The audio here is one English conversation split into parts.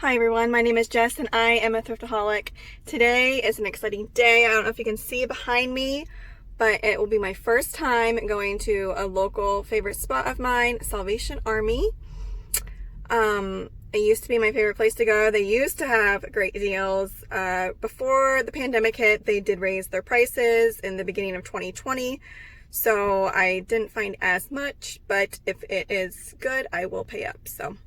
Hi everyone, my name is Jess and I am a thriftaholic. Today is an exciting day. I don't know if you can see behind me, but it will be my first time going to a local favorite spot of mine, Salvation Army. It used to be my favorite place to go. They used to have great deals. Before the pandemic hit, they did raise their prices in the beginning of 2020. So I didn't find as much, but if it is good, I will pay up. So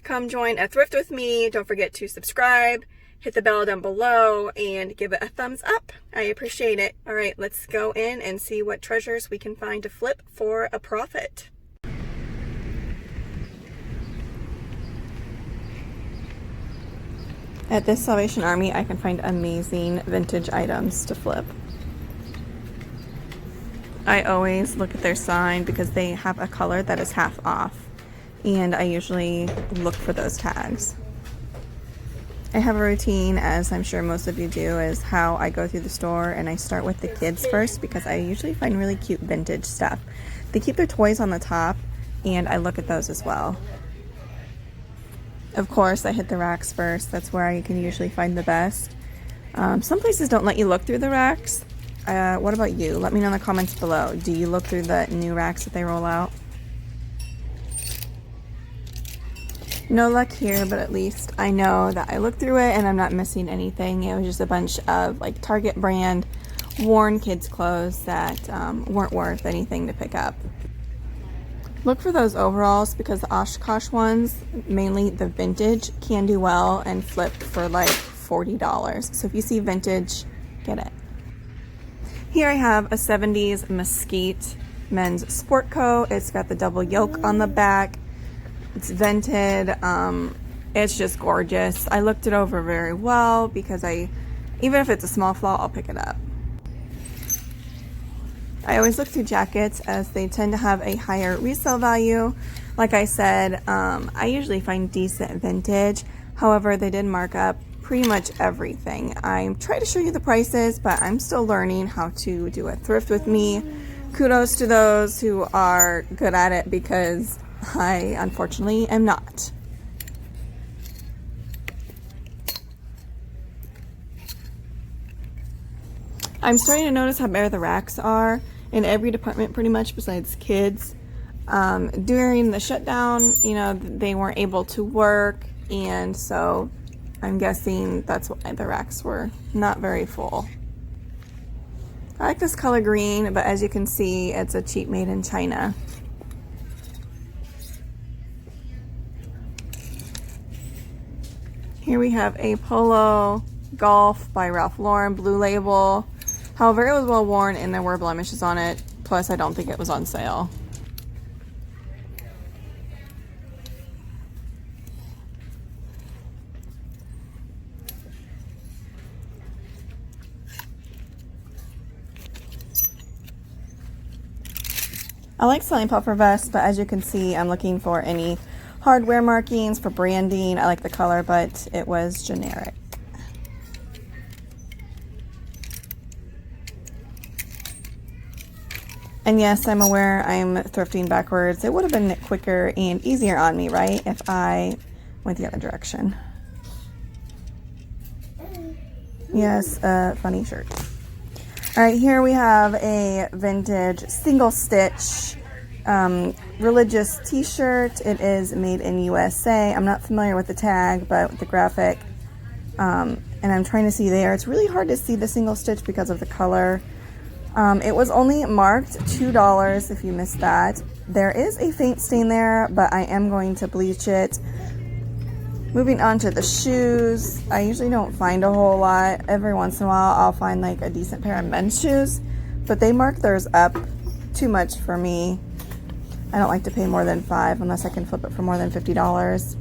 come join a thrift with me. Don't forget to subscribe, hit the bell down below, and give it a thumbs up. I appreciate it. All right, let's go in and see what treasures we can find to flip for a profit. At this Salvation Army, I can find amazing vintage items to flip. I always look at their sign because they have a color that is half off, and I usually look for those tags. I have a routine, as I'm sure most of you do, is how I go through the store, and I start with the kids first because I usually find really cute vintage stuff. They keep their toys on the top, and I look at those as well. Of course, I hit the racks first. That's where I can usually find the best. Some places don't let you look through the racks. What about you? Let me know in the comments below. Do you look through the new racks that they roll out? No luck here, but at least I know that I looked through it and I'm not missing anything. It was just a bunch of like Target brand worn kids clothes that weren't worth anything to pick up. Look for those overalls because the Oshkosh ones, mainly the vintage, can do well and flip for like $40. So if you see vintage, get it. Here I have a 70s Mesquite men's sport coat. It's got the double yoke on the back. It's vented. It's just gorgeous. I looked it over very well because even if it's a small flaw, I'll pick it up. I always look through jackets as they tend to have a higher resale value. Like I said, I usually find decent vintage. However, they did mark up pretty much everything. I'm trying to show you the prices, but I'm still learning how to do a thrift with me. Kudos to those who are good at it because I unfortunately am not. I'm starting to notice how bare the racks are in every department pretty much besides kids. During the shutdown, they weren't able to work, and so I'm guessing that's why the racks were not very full. I like this color green, but as you can see, it's a cheap made in China. Here we have a polo golf by Ralph Lauren, blue label. However, it was well worn and there were blemishes on it. Plus, I don't think it was on sale. I like selling puffer vests, but as you can see, I'm looking for any hardware markings for branding. I like the color, but it was generic. And yes, I'm aware I'm thrifting backwards. It would have been quicker and easier on me, right, if I went the other direction. Yes, funny shirt. All right, here we have a vintage single stitch religious t-shirt. It is made in USA. I'm not familiar with the tag, but with the graphic, and I'm trying to see there. It's really hard to see the single stitch because of the color. It was only marked $2 if you missed that. There is a faint stain there, but I am going to bleach it. Moving on to the shoes, I usually don't find a whole lot. Every once in a while I'll find like a decent pair of men's shoes, but they mark theirs up too much for me. I don't like to pay more than $5 unless I can flip it for more than $50.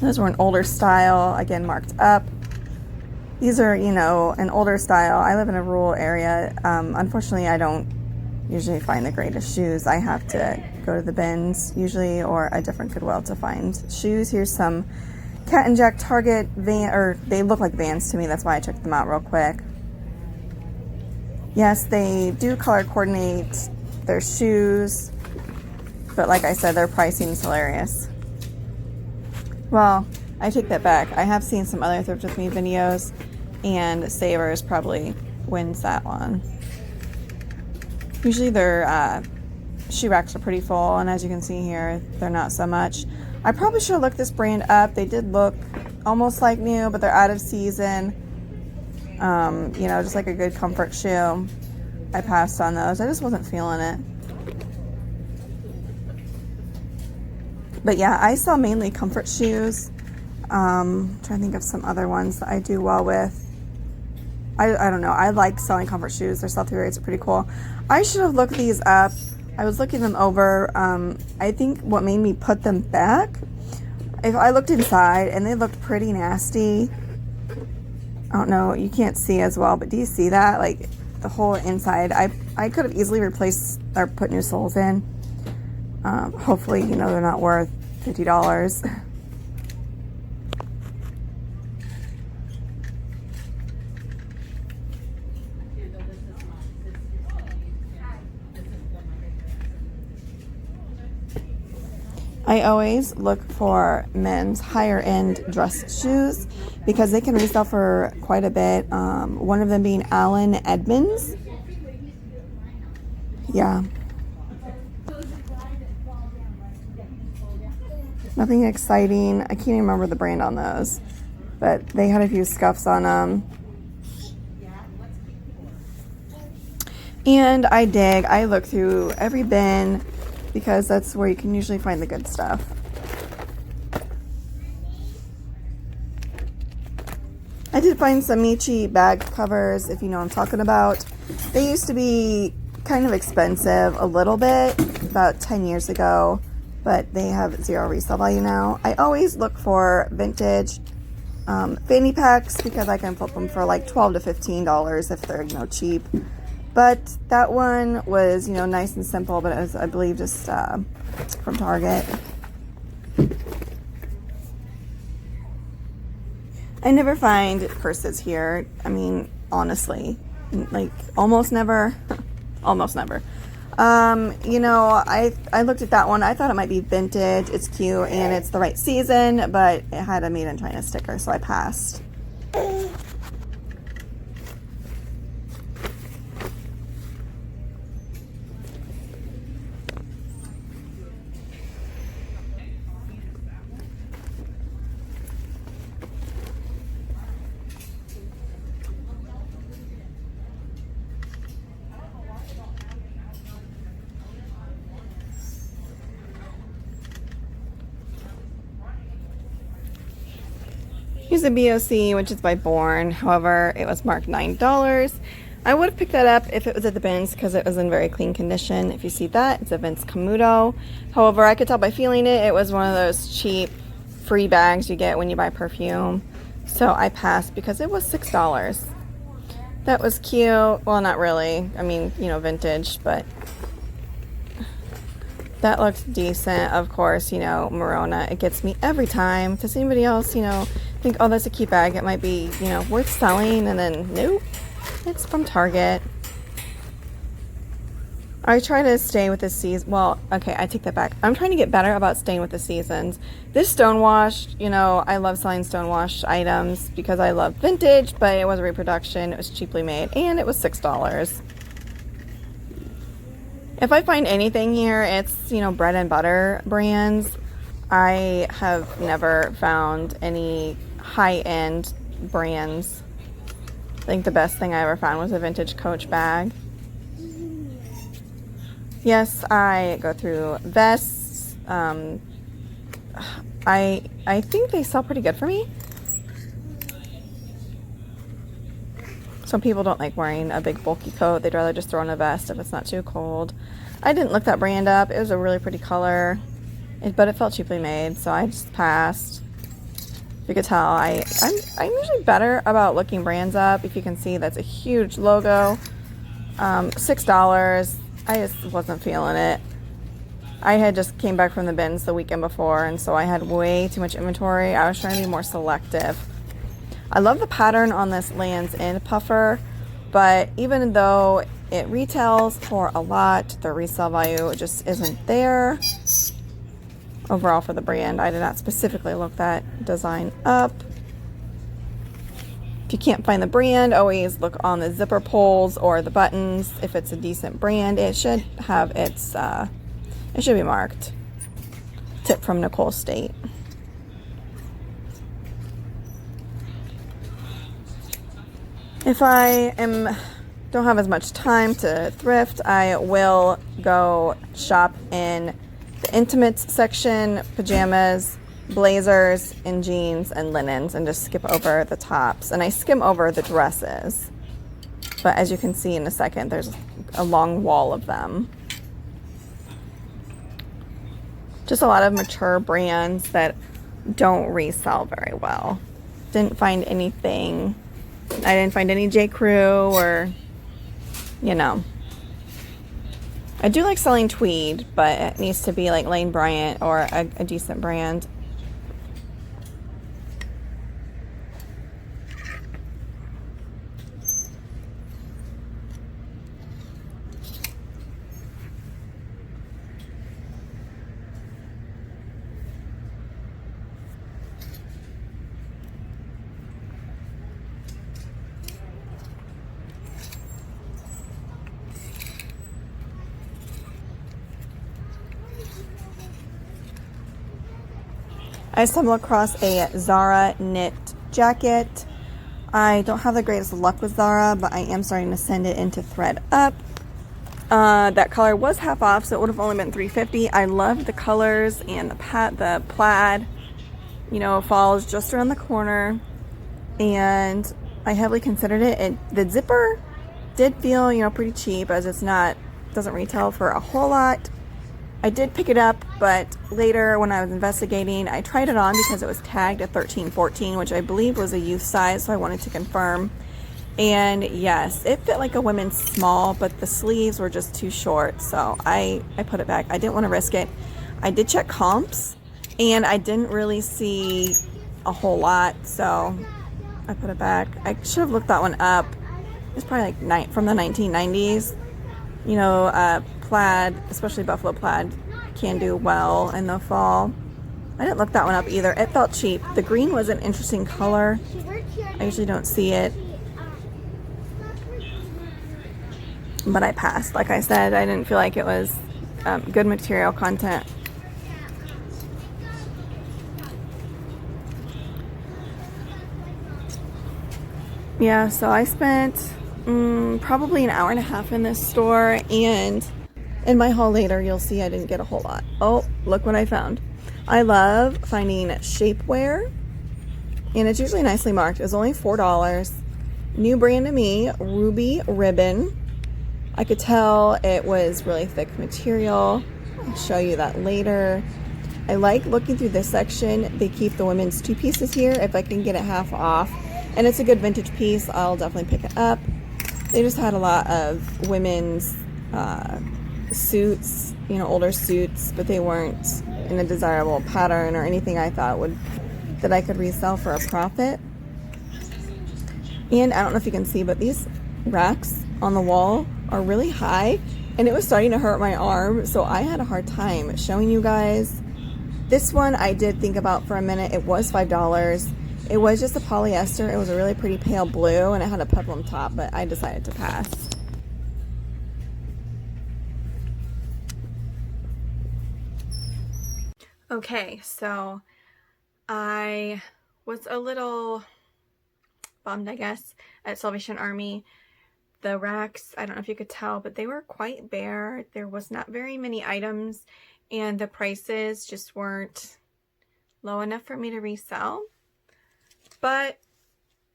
Those were an older style, again marked up. These are, an older style. I live in a rural area. Unfortunately, I don't usually find the greatest shoes. I have to go to the bins usually or a different Goodwill to find shoes. Here's some Cat and Jack Target they look like Vans to me. That's why I checked them out real quick. Yes, they do color coordinate their shoes, but like I said, their pricing is hilarious. Well, I take that back. I have seen some other Thrift With Me videos, and Savers probably wins that one. Usually their shoe racks are pretty full, and as you can see here, they're not so much. I probably should have looked this brand up. They did look almost like new, but they're out of season. You know, just like a good comfort shoe. I passed on those. I just wasn't feeling it. But yeah, I sell mainly comfort shoes. Trying to think of some other ones that I do well with. I don't know. I like selling comfort shoes. Their sell-through rates are pretty cool. I should have looked these up. I was looking them over. I think what made me put them back, if I looked inside and they looked pretty nasty. I don't know. You can't see as well, but do you see that? Like the whole inside. I could have easily replaced or put new soles in. Hopefully, you know, they're not worth $50. I always look for men's higher end dress shoes because they can resell for quite a bit. One of them being Allen Edmonds. Yeah. Nothing exciting. I can't even remember the brand on those, but they had a few scuffs on them. And I look through every bin because that's where you can usually find the good stuff. I did find some Michi bag covers, if you know what I'm talking about. They used to be kind of expensive a little bit about 10 years ago, but they have zero resale value now. I always look for vintage fanny packs because I can flip them for like $12 to $15 if they're, you know, cheap. But that one was, you know, nice and simple, but it was, I believe, just from Target. I never find purses here. I mean, honestly, like almost never. Almost never. You know, I looked at that one. I thought it might be vintage. It's cute and it's the right season, but it had a Made in China sticker, so I passed. Here's a BOC, which is by Born. However, it was marked $9. I would have picked that up if it was at the bins because it was in very clean condition. If you see that, it's a Vince Camuto. However, I could tell by feeling it, it was one of those cheap free bags you get when you buy perfume. So I passed because it was $6. That was cute. Well, not really. I mean, you know, vintage, but that looks decent. Of course, you know, Morona, it gets me every time. Does anybody else, you know, think, oh, that's a cute bag, it might be, you know, worth selling, and then nope, it's from Target. I try to stay with the season. Well, okay, I take that back. I'm trying to get better about staying with the seasons. This stonewashed, you know, I love selling stonewashed items because I love vintage, but it was a reproduction. It was cheaply made, and it was $6. If I find anything here, it's, you know, bread and butter brands. I have never found any high-end brands. I think the best thing I ever found was a vintage Coach bag. Yes, I go through vests. I think they sell pretty good for me. Some people don't like wearing a big bulky coat. They'd rather just throw on a vest if it's not too cold. I didn't look that brand up. It was a really pretty color, but it felt cheaply made, so I just passed. If you could tell, I'm usually better about looking brands up. If you can see, that's a huge logo. $6. I just wasn't feeling it. I had just came back from the bins the weekend before, and so I had way too much inventory. I was trying to be more selective. I love the pattern on this Lands' End puffer, but even though it retails for a lot, the resale value just isn't there. overall for the brand. I did not specifically look that design up. If you can't find the brand, always look on the zipper pulls or the buttons. If it's a decent brand, it should have its, it should be marked. Tip from Nicole State. If I don't have as much time to thrift, I will go shop in the intimates section, pajamas, blazers, and jeans and linens, and just skip over the tops. And I skim over the dresses. But as you can see in a second, there's a long wall of them. Just a lot of mature brands that don't resell very well. Didn't find anything. I didn't find any J. Crew or, you know. I do like selling tweed, but it needs to be like Lane Bryant or a decent brand. I stumbled across a Zara knit jacket. I don't have the greatest luck with Zara, but I am starting to send it into ThredUP. That color was half off, so it would have only been $3.50. I loved the colors and the plaid. You know, falls just around the corner, and I heavily considered it. The zipper did feel, you know, pretty cheap, as it's doesn't retail for a whole lot. I did pick it up, but later when I was investigating, I tried it on because it was tagged at 13-14, which I believe was a youth size, so I wanted to confirm. And yes, it fit like a women's small, but the sleeves were just too short, so I put it back. I didn't want to risk it. I did check comps, and I didn't really see a whole lot, so I put it back. I should have looked that one up. It's probably like from the 1990s. You know, plaid, especially buffalo plaid, can do well in the fall. I didn't look that one up either. It felt cheap. The green was an interesting color. I usually don't see it, but I passed. Like I said, I didn't feel like it was good material content. Yeah, so I spent probably an hour and a half in this store, and in my haul later you'll see I didn't get a whole lot. Oh, look what I found. I love finding shapewear, and it's usually nicely marked. It was only $4. New brand to me, Ruby Ribbon. I could tell it was really thick material. I'll show you that later. I like looking through this section. They keep the women's two pieces here. If I can get it half off, and it's a good vintage piece, I'll definitely pick it up. They just had a lot of women's suits, you know, older suits, but they weren't in a desirable pattern or anything I thought that I could resell for a profit. And I don't know if you can see, but these racks on the wall are really high, and it was starting to hurt my arm, so I had a hard time showing you guys. This one I did think about for a minute. It was $5. It was just a polyester. It was a really pretty pale blue, and it had a peplum top, but I decided to pass. Okay, so I was a little bummed, I guess, at Salvation Army. The racks, I don't know if you could tell, but they were quite bare. There was not very many items, and the prices just weren't low enough for me to resell. But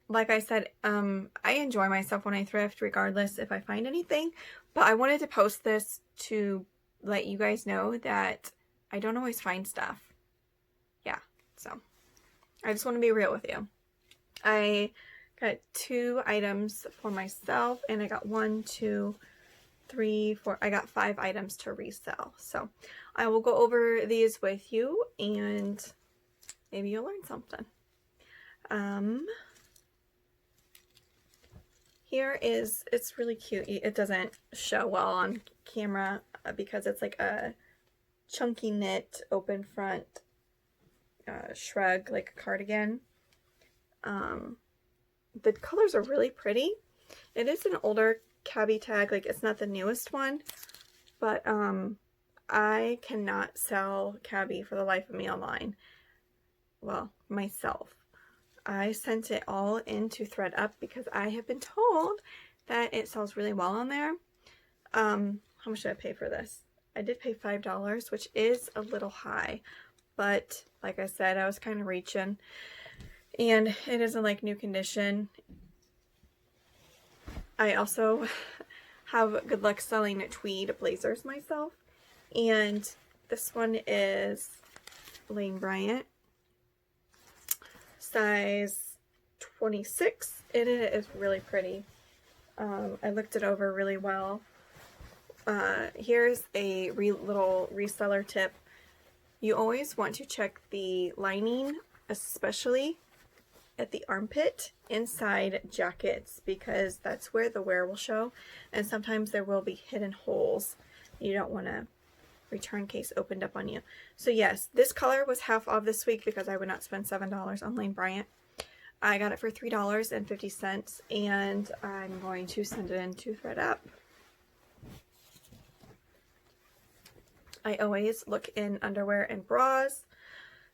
like I said, I enjoy myself when I thrift, regardless if I find anything. But I wanted to post this to let you guys know that I don't always find stuff. Yeah, so I just want to be real with you. I got 2 items for myself, and I got 1, 2, 3, 4. I got 5 items to resell. So I will go over these with you, and maybe you'll learn something. Here is, it's really cute. It doesn't show well on camera because it's like a chunky knit open front shrug, like a cardigan. The colors are really pretty. It is an older cabbie tag, like it's not the newest one, but I cannot sell cabbie for the life of me online. Well, myself. I sent it all into ThredUP because I have been told that it sells really well on there. How much did I pay for this? I did pay $5, which is a little high, but like I said, I was kind of reaching, and it isn't like new condition. I also have good luck selling tweed blazers myself, and this one is Lane Bryant, size 26, and it is really pretty. I looked it over really well. Here's a little reseller tip. You always want to check the lining, especially at the armpit inside jackets, because that's where the wear will show, and sometimes there will be hidden holes. You don't want a return case opened up on you. So yes, this color was half off this week because I would not spend $7 on Lane Bryant. I got it for $3.50, and I'm going to send it into ThredUP. I always look in underwear and bras.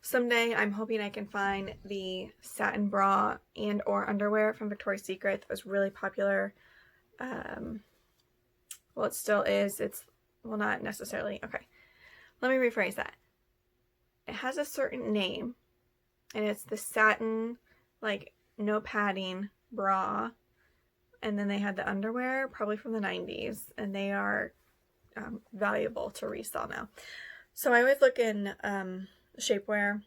Someday I'm hoping I can find the satin bra and or underwear from Victoria's Secret that was really popular. Well, it still is. It's, well, not necessarily. Okay, let me rephrase that. It has a certain name, and it's the satin, like, no padding bra. And then they had the underwear, probably from the 90s, and they are valuable to resell now. So I always look in shapewear,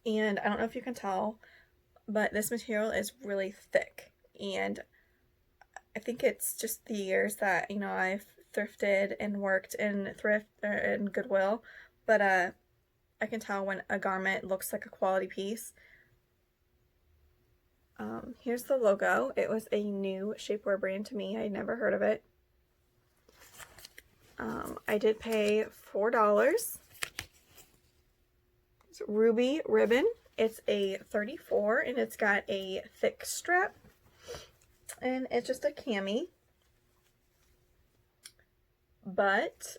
and I don't know if you can tell, but this material is really thick, and I think it's just the years that, you know, I've thrifted and worked in thrift and Goodwill, but I can tell when a garment looks like a quality piece. Here's the logo. It was a new shapewear brand to me. I had never heard of it. I did pay $4. It's Ruby Ribbon. It's a 34, and it's got a thick strap, and it's just a cami. But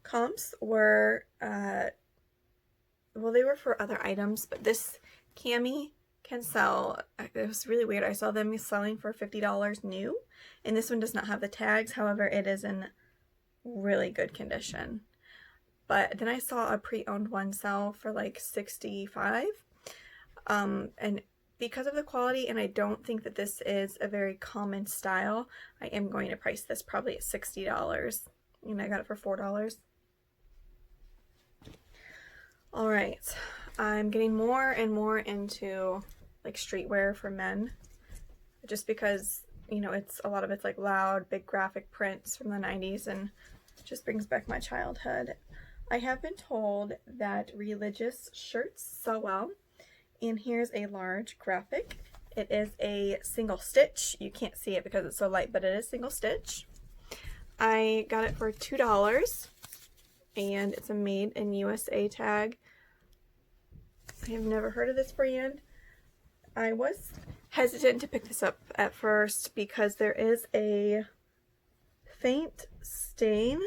comps were well, they were for other items, but this cami can sell. It was really weird. I saw them selling for $50 new, and this one does not have the tags. However, it is in really good condition. But then I saw a pre-owned one sell for like $65, and because of the quality, and I don't think that this is a very common style, I am going to price this probably at $60, and I got it for $4. All right, I'm getting more and more into like streetwear for men, just because, you know, it's a lot of it's like loud, big graphic prints from the 90s, and it just brings back my childhood. I have been told that religious shirts sell well, and here's a large graphic. It is a single stitch. You can't see it because it's so light, but it is single stitch. I got it for $2, and it's a made in USA tag. I have never heard of this brand. I was hesitant to pick this up at first because there is a faint stain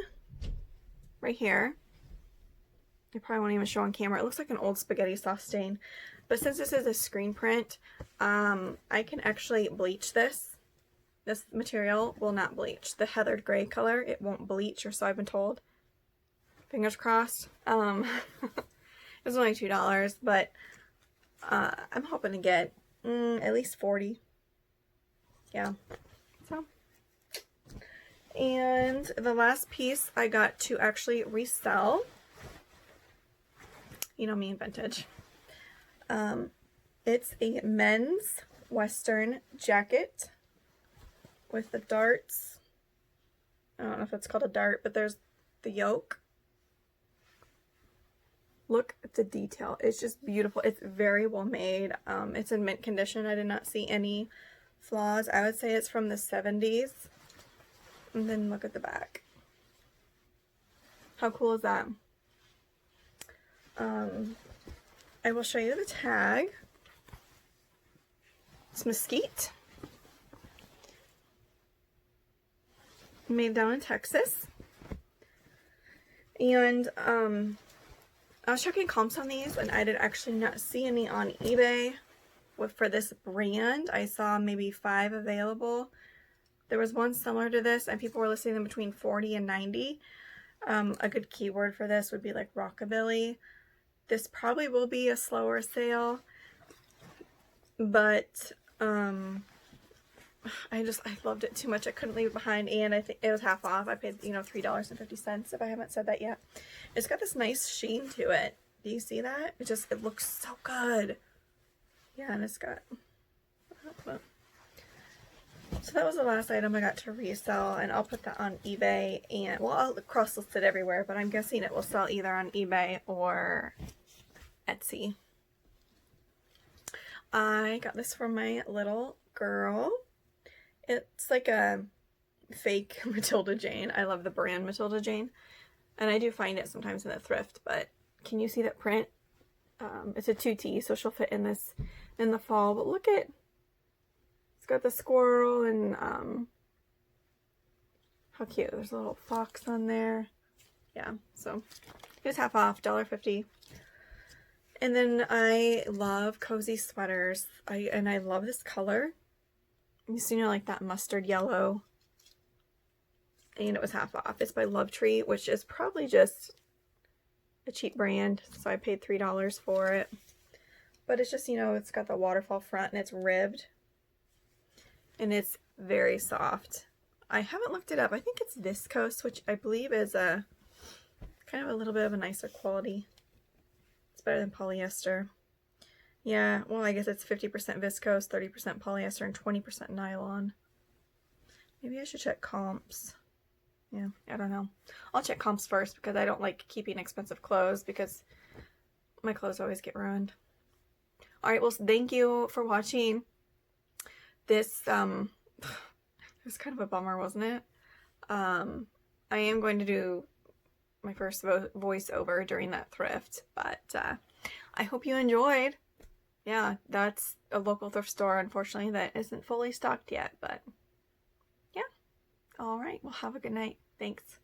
right here. I probably won't even show on camera. It looks like an old spaghetti sauce stain. But since this is a screen print, I can actually bleach this. This material will not bleach. The heathered gray color, it won't bleach, or so I've been told. Fingers crossed. It was only $2, but I'm hoping to get at least 40. Yeah. So. And the last piece I got to actually resell. You know me and vintage. It's a men's Western jacket with the darts. I don't know if it's called a dart, but there's the yoke. Look at the detail. It's just beautiful. It's very well made. It's in mint condition. I did not see any flaws. I would say it's from the 70s. And then look at the back. How cool is that? I will show you the tag. It's mesquite. Made down in Texas. And I was checking comps on these, and I did actually not see any on eBay for this brand. I saw maybe 5 available. There was one similar to this, and people were listing them between 40 and 90. A good keyword for this would be like rockabilly. This probably will be a slower sale, but I loved it too much. I couldn't leave it behind, and I think it was half off. I paid, $3.50 if I haven't said that yet. It's got this nice sheen to it. Do you see that? It looks so good. Yeah, and it's got... So that was the last item I got to resell, and I'll put that on eBay, and, well, I'll cross-list it everywhere, but I'm guessing it will sell either on eBay or Etsy. I got this from my little girl. It's like a fake Matilda Jane. I love the brand Matilda Jane, and I do find it sometimes in the thrift, but can you see that print? It's a 2T, so she'll fit in this in the fall, but look at... It's got the squirrel and how cute. There's a little fox on there. Yeah, so it was half off, $1.50. And then I love cozy sweaters. I love this color. You see, like that mustard yellow. And it was half off. It's by Lovetree, which is probably just a cheap brand. So I paid $3 for it. But it's just, it's got the waterfall front and it's ribbed. And it's very soft. I haven't looked it up. I think it's viscose, which I believe is a kind of a little bit of a nicer quality. It's better than polyester. Yeah, well, I guess it's 50% viscose, 30% polyester, and 20% nylon. Maybe I should check comps. Yeah, I don't know. I'll check comps first because I don't like keeping expensive clothes because my clothes always get ruined. Alright, well, thank you for watching. This, it was kind of a bummer, wasn't it? I am going to do my first voiceover during that thrift, but I hope you enjoyed. Yeah, that's a local thrift store, unfortunately, that isn't fully stocked yet, but yeah. All right, well, have a good night. Thanks.